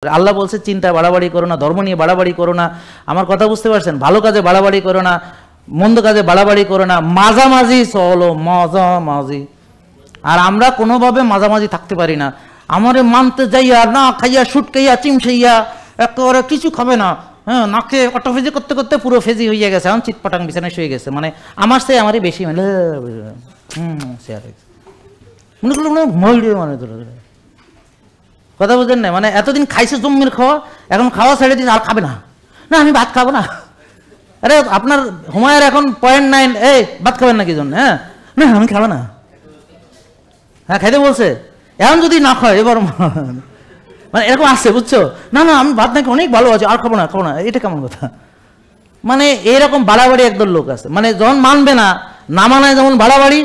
আল্লাহ বলছে চিন্তা বাড়াবাড়ি করো না, ধর্ম নিয়ে বাড়াবাড়ি করো না। আমার কথা বুঝতে পারছেন? ভালো কাজে বাড়াবাড়ি করো না, মন্দ কাজে বাড়াবাড়ি করো না, মাঝামাঝি চলো, মাঝামাঝি। আর আমরা কোনোভাবে মাঝামাঝি থাকতে পারি না। আমারে মানতে যাইয়া না খাইয়া শুটকাইয়া চিমসাইয়া একেবারে কিছু খাবে না, হ্যাঁ, নাকে অটোফেজি করতে করতে পুরো ফেজি হয়ে গেছে, এখন চিটপাটাং বিছানায় শুয়ে গেছে, মানে আমার সে আমারই বেশি মানে মনে করলো মানে কথা বুঝলেন না? মানে এতদিন খাইছে জম্মের খাওয়া, এখন খাওয়া ছেড়ে দিন, আর খাবে না, না আমি ভাত খাবো না। আরে আপনার হুমায়ের এখন 0.9, এই ভাত খাবেন না কি জন্য? হ্যাঁ, না আমি খাবো না, হ্যাঁ খাইতে বলছে, এখন যদি না খায় এবার মানে এরকম আসছে, বুঝছো? না না আমি ভাত নাকি অনেক ভালো আছে, আর খাবো না খাবো না, এটা কেমন কথা? মানে এরকম বাড়াবাড়ি একদল লোক আছে, মানে যখন মানবে না, না মানায় যেমন বাড়াবাড়ি,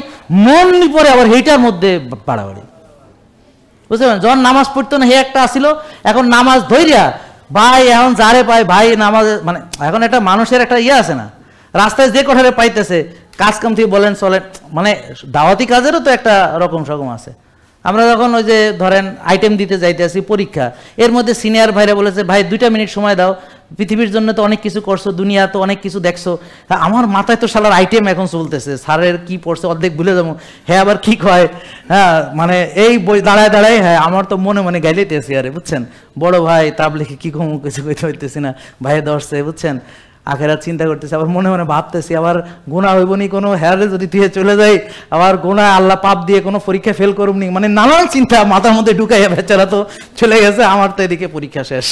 মন পরে আবার সেইটার মধ্যে বাড়াবাড়ি, বুঝতে পারেন? যখন নামাজ পড়তো না হে একটা আসিল, এখন নামাজ ধৈর্যা ভাই এখন যারে পায় ভাই নামাজ, মানে এখন একটা মানুষের একটা ইয়ে আছে না, রাস্তায় যে কোঠারে পাইতেছে কাজ কাম থেকে বলেন চলেন, মানে দাওয়াতি কাজেরও তো একটা রকম সকম আছে। আমরা যখন ওই যে ধরেন আইটেম দিতে যাইতেছি পরীক্ষা, এর মধ্যে সিনিয়র ভাইরা বলেছে ভাই 2টা মিনিট সময় দাও, পৃথিবীর জন্য তো অনেক কিছু করছো, দুনিয়া তো অনেক কিছু দেখছো, আমার মাথায় তো শালার আইটেম এখন চলতেছে, স্যারের কি পড়ছে অর্ধেক ভুলে যাবো, হ্যাঁ আবার কি কয়, হ্যাঁ মানে এই বই দাঁড়ায় দাঁড়ায়, হ্যাঁ আমার তো মনে মনে গাইলেতেছি, আরে বুঝছেন বড় ভাই তাবলিগে কি কম কিছু কইতে হইতেছি না, ভাই ধরছে বুঝছেন, আখেরাত চিন্তা করতেছি, আবার মনে মনে ভাবতেছি আবার গুনাহ হইব নি কোনো, হ্যারে যদি দিয়ে চলে যাই আবার গুনাহ আল্লাহ পাপ দিয়ে কোনো পরীক্ষা ফেল করুম নি, মানে নানান চিন্তা মাথার মধ্যে ঢুকাইয়া বেচারা তো চলে গেছে, আমার তো এদিকে পরীক্ষা শেষ।